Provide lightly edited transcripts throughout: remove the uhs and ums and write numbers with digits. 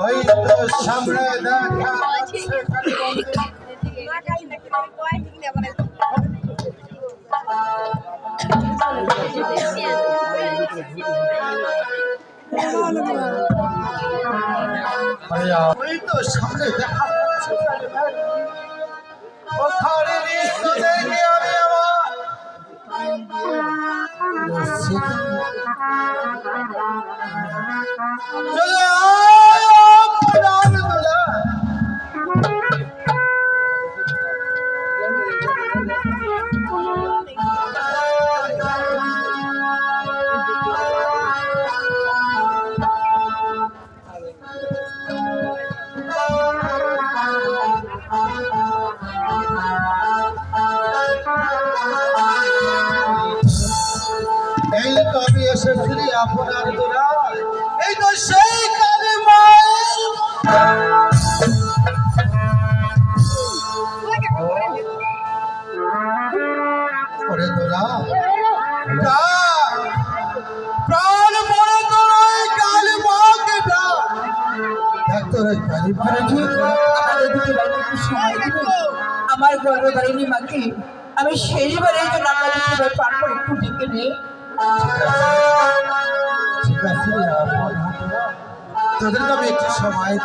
ওই তো সামনে দেখা ওই তো সামনে দেখা ওখানে দেখে আমি আমার এই তো আমি এসেছি আপনার দোলায়, এই তো সেই কালী ওরে দোলা প্রাণ পড়ে তোর ওই কালী মাকে দেখ তোর কালী আমার গর্ভধারিণী মাকে আমি শেষবারের জন্য আপনাদের পার করে একটু ডেকে নিয়ে ঠিক আছে তোদেরকে আমি একটু সময়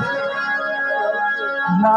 মা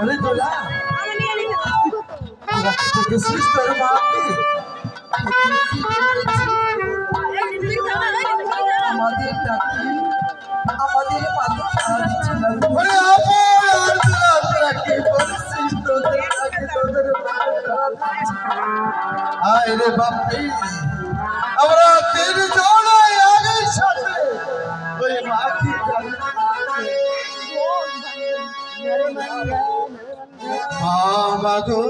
अरे दोला দেখেছিস তোর মাকে আমাদের ডাকি আমাদের মাথা সারা দিচ্ছে না। ওরে তোরা কি বলছিস তোদের ডাকে তোদের আয় রে বাপি আমরা তিন জনাই আগের সাথে ওই মাকে মাগো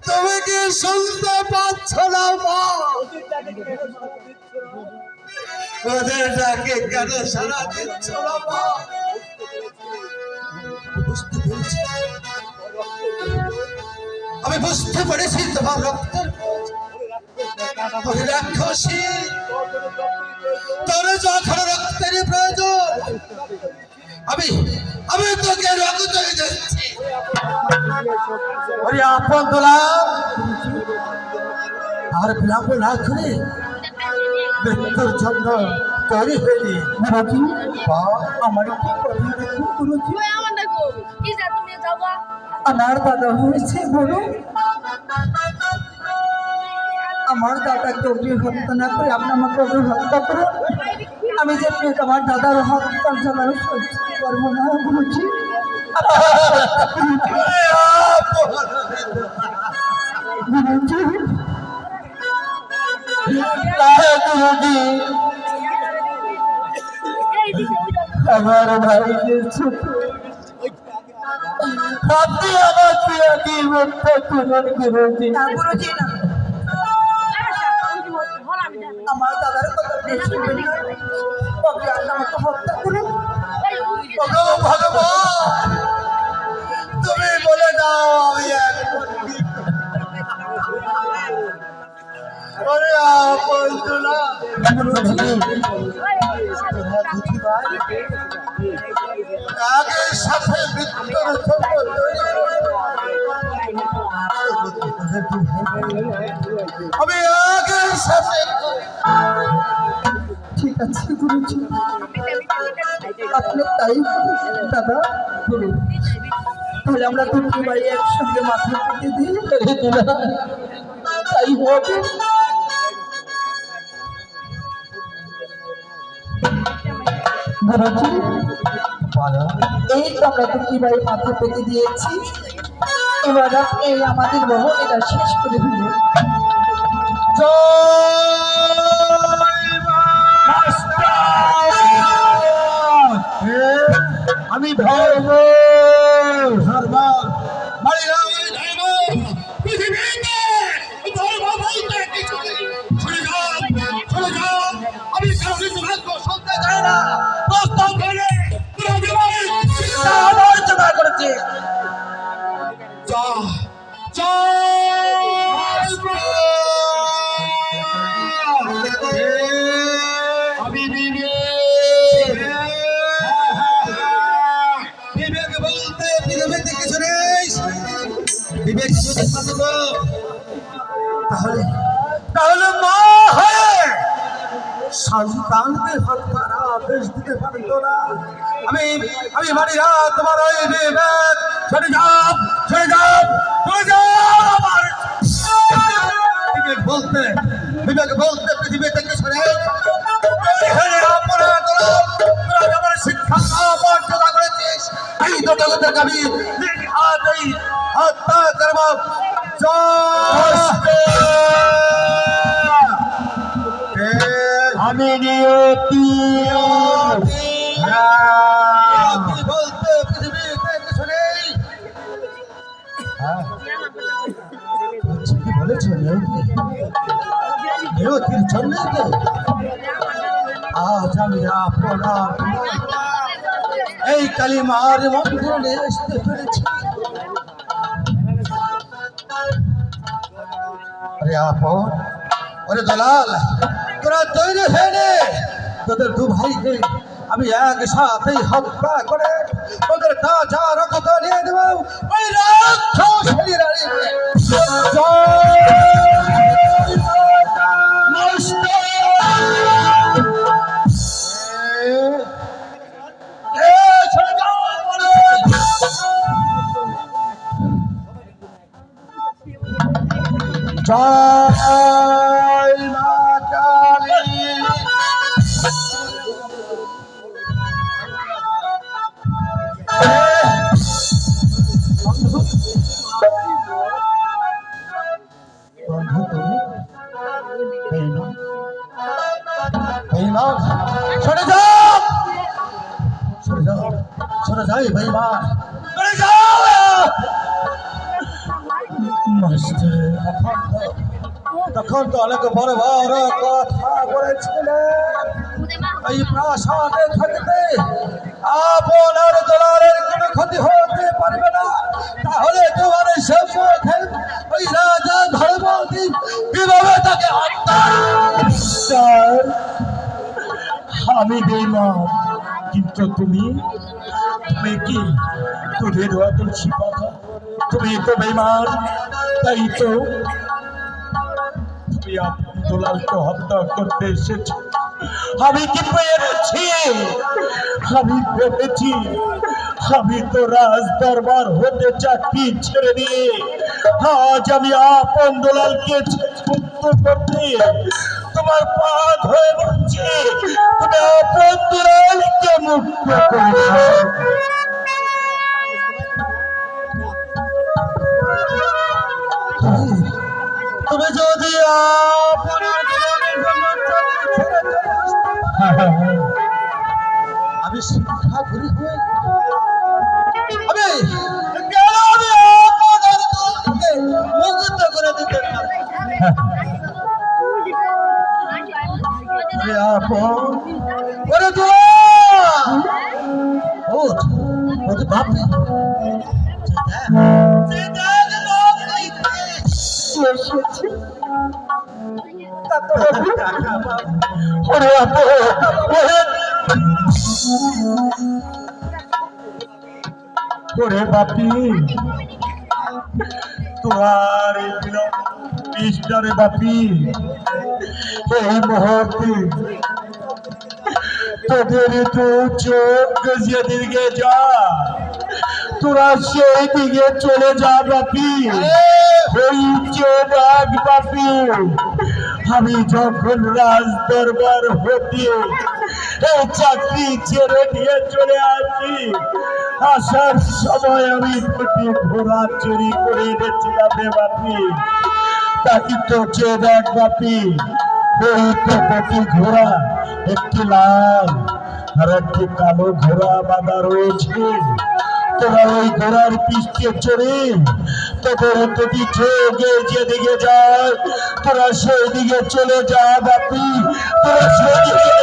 তুমি কি শুনতে পাচ্ছ না মা? ওদের ডাকে কেন সারা দিচ্ছ না মা? আমি বুঝতে পেরেছি তোমার রক্তের রাক্ষসী তোর যখন রক্তের প্রয়োজন আমি আমি তোকে রক্ত দিচ্ছি। ওরে আপন দোলা আর বিলম্ব না করে মৃত্যুর জন্য তৈরি হয়নি। আমার কি করছি আমার দাদা হয়েছে বলো আমার দাদাকে অগ্নি হত্যা না করে আপনি আমাকে অগ্নি হত্যা করুন। আমি যে আমার দাদার হত্যার জন্য সহ্য করবো না গুরুজি। আমার ভাইকে ছোট আপনি আমাকে আগে হত্যা করুন গুরুজি। না গুরুজি না, আমার দাদার কথা আমাকে হত্যা করুন। ভগবান তুমি বলে দাও আমি আগের সাথে মৃত্যুর আমি আগের সাথে ঠিক আছে গুরুজি আপনি তাই দাদা বলুন। তাহলে আমরা দুটি বাড়ি একসঙ্গে মাথা পেতে দিই তাই হবে। গুরুজি এই তো আমরা দুটি বাড়ি মাথা পেতে দিয়েছি, এবার আপনি আমাদের বহনেরা শেষ করে দিলেন। আমি ধর্ম ধর্ম মারি ধর্ম পৃথিবীতে ধর্ম বলতে কিছু নেই। না প্রস্তাব করে তোরা জীবনে শিক্ষা অর্জনা করেছে যা যা আমি বিবেক বলতে পৃথিবীতে কিছু নেই বিবেক যদি থাকতো তাহলে তাহলে মা হয়ে সন্তানকে হত্যার আদেশ দিতে পারতো না আমি আমি মানি না তোমার ওই বিবেক ছেড়ে যাও ছেড়ে যাও ছেড়ে যাও আমার বিবেক বলতে পৃথিবীতে কিছু নেই আমার শিক্ষা অর্জনা করেছিস এই তো জগতের আমি হাতেই হত্যা করবো আমি নিয়তি বলতে পৃথিবীতে কিছু নেই কি বলেছ নিয়তির জন্য আজ আমি আপনার এই কালিমার মন্দিরে আসতে পেরেছি আরে আপন ওরে দলাল তোরা তৈরি হয়ে নে তোদের দু ভাইকে আমি একসাথেই হত্যা করে তোদের তাজা রক্ত নিয়ে দেব ওই রাক্ষসী রানীকে জয় মা কালী সরে যাও সরে যাও সরে যাই বেঈমান সরে যাও তখন তো অনেক বড় বড় কথা বলেছিলেন এই প্রাসাদে থাকতে আপনার দলালের কোনো ক্ষতি হতে পারবে না তাহলে তোমার সম্মুখে ওই রাজা ধর্মপতি কিভাবে তাকে হত্যা আমি বেঈমান কিন্তু তুমি কি তুলে দেওয়া তুলছি কথা তুমি তো বেঈমান তাই তো তুমি দুলালকে হত্যা করতে এসেছো আমি কি পেরেছি আমি ভেবেছি আমি তো রাজ দরবার হতে চাকরি ছেড়ে দিয়ে আজ আমি আপন দুলালকে মুক্ত করতে তোমার পা ধরে বলছি তুমি আপন দুলালকে মুক্ত করো তুমি যদি আমি শিক্ষা ঘুরি হয়ে মুক্ত করে দিতে বাপরে ওরে বাপি তোর মিস্টারে বাপি এই মুহূর্তে তোদের তো চোখ যেদিকে যা তোরা সেই দিকে চলে যা বাপি ওই চোখ বাপি আমি যখন রাজ দরবার হতে এই চাকরি ছেড়ে দিয়ে চলে আসি আসার সময় আমি দুটি ঘোড়া চুরি করে এনেছিলাম রে বাপি তাকে তো চেয়ে দেখ বাপি ওই তো দুটি ঘোড়া একটি লাল আর একটি কালো ঘোড়া বাঁধা রয়েছে তোরা ওই ঘোড়ার পিঠে চড়ে তোদের যদি চোখে যেদিকে যায় তোরা সেই দিকে চলে যা বাপি তোরা সেই দিকে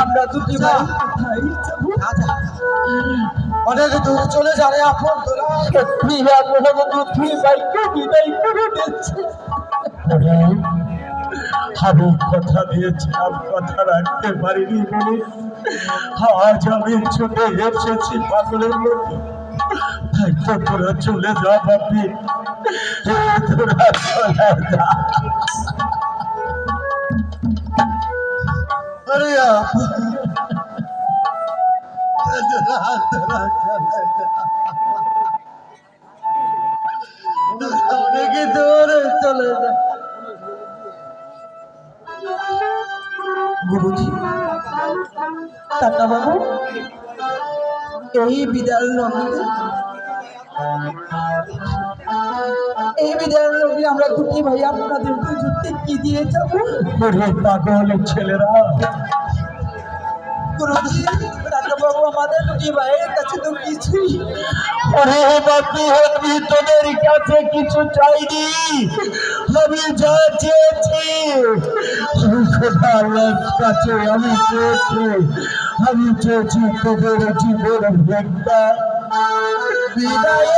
আমরা দুটি ভাই কোথায় যাবো? অনেক দূর চলে যাবে আপন তোরা সত্যি এখন দুটি ভাইকে বিদায় করে দিচ্ছে। আমি কথা দিয়েছিলাম, কথা রাখতে পারিনি বলে আজ আমি ছুটে এসেছি পাগলের মতো। তাই তো তোরা চলে যা বাপি, তোরা চলে যা। আরে আপন অনেকে দূরে চলে যা গুরুজি, কাকা বাবু, এই বিদায়ের লগ্নে আমরা দুটি ভাই আপনাদের দুজনকে কি দিয়ে যাবো? ওরে পাগল ছেলেরা, গুরুজি, কাকা বাবু, আমাদের দুটি ভাইয়ের কাছে তো কিছুই। ওরে বাপি, আমি তোদের কাছে কিছু চাইনি, আমি যা চেয়েছি আল্লাহর কাছে আমি চেয়েছি তোদের জীবন একটা বিদায়।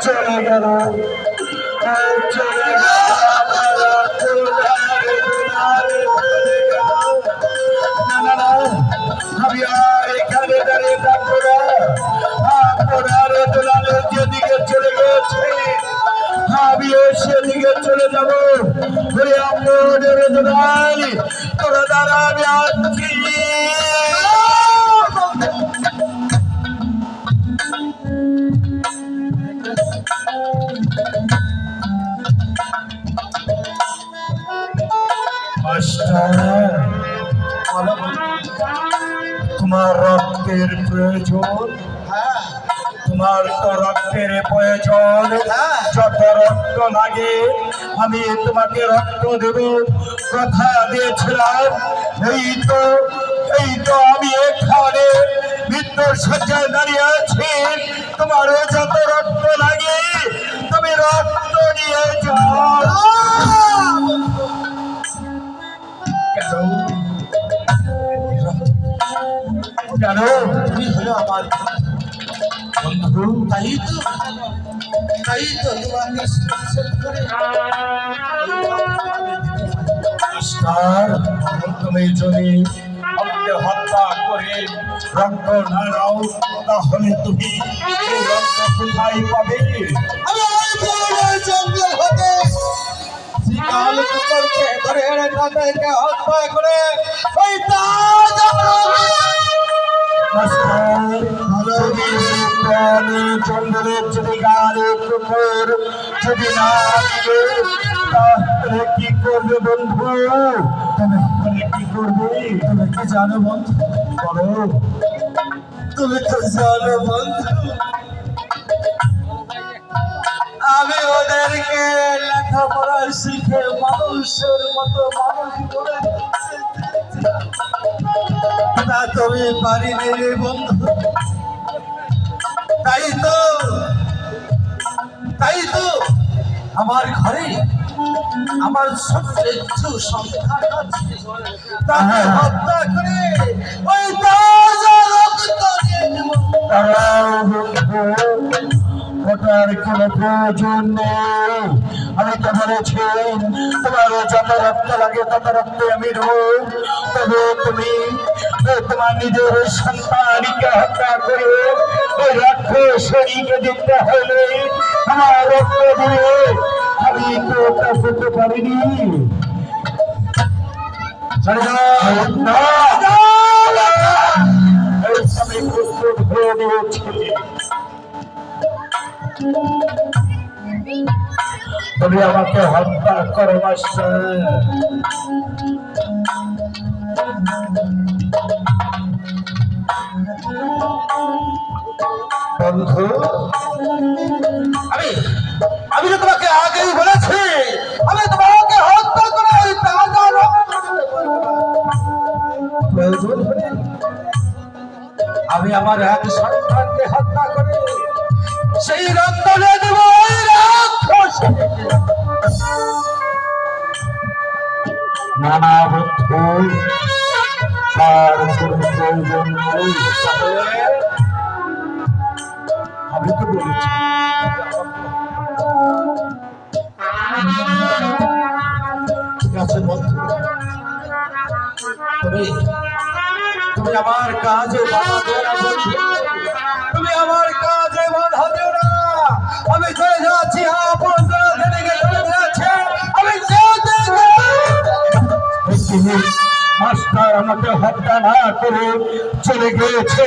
চলে গেল চলে গেল আমি আর এখানে দাঁড়িয়ে থাকবো না আপনার দোলালের যেদিকে চলে গেছে আমিও সেদিকে চলে যাবো আপনাদের দোলাল তোরা দ্বারা আমি আসছি তোমার রক্তের প্রয়োজন তোমার তো রক্তের প্রয়োজন যত রক্ত লাগে আমি তোমাকে রক্ত দেব কথা দিয়েছিলাম এই তো আমি এখানে মৃত্যুর শয্যায় দাঁড়িয়ে আছি তোমারও যত রক্ত লাগে তুমি রক্ত নিয়ে যাও কেন তুমি হলো আমার বন্ধু তাই তো তোমাকে সেট করে তুমি যদি আমাকে হত্যা করে রক্ত না নাও তাহলে তুমি এই রক্ত কোথায় পাবে আমি ওই পুরো জঙ্গল হতে শিকাল কুকুরকে ধরে এনে তাদেরকে হত্যা করে ওই তাজ জঙ্গলের যদি গাড়ি কুকুর যদি না দিবে তাহলে কি করবে বন্ধু তুমি কি করবে তুমি কি জানো বন্ধু বলো তুমি তো জানো বন্ধু আমি ওদেরকে লেখাপড়া শিখে মানুষের মতো মানুষ করে তা তুমি পারিনি রে বন্ধু তাই তো আমার ঘরে আমার ছোট্ট সন্তান আছে তাকে হত্যা করে ওই তাজা রক্ত নিয়ে নেব ওটার কোনো প্রয়োজন নেই আমি তো বলেছি তোমার যত রক্ত লাগে তত রক্ত আমি দেবো তবে তুমি তোমার নিজের সন্তানকে হত্যা করে ওই রাক্ষসীকে দিতে হলে আমার রক্ত দিয়ে আমি তো ওটা করতে পারিনি আমি প্রস্তুত হয়ে নিয়েছি তুমি আমাকে হত্যা করো মাস্টার বন্ধু আমি তো তোমাকে আগেই বলেছি আমি তোমাকে হত্যা করে ওই তাজা রক্ত প্রয়োজন হলে আমি আমার এক সন্তানকে হত্যা করে সেই রক্ত নিয়ে দেব ওই রাক্ষস নানা বন্ধু তার কোনো প্রয়োজন নেই কাজে বাধা দিও না বন্ধু, তুমি আমার কাজে বাধা দিও না। আমি চলে যাচ্ছি, আপন দিকে চলে যাচ্ছে, আমি মাস্টার আমাকে হত্যা না করে চলে গিয়েছে।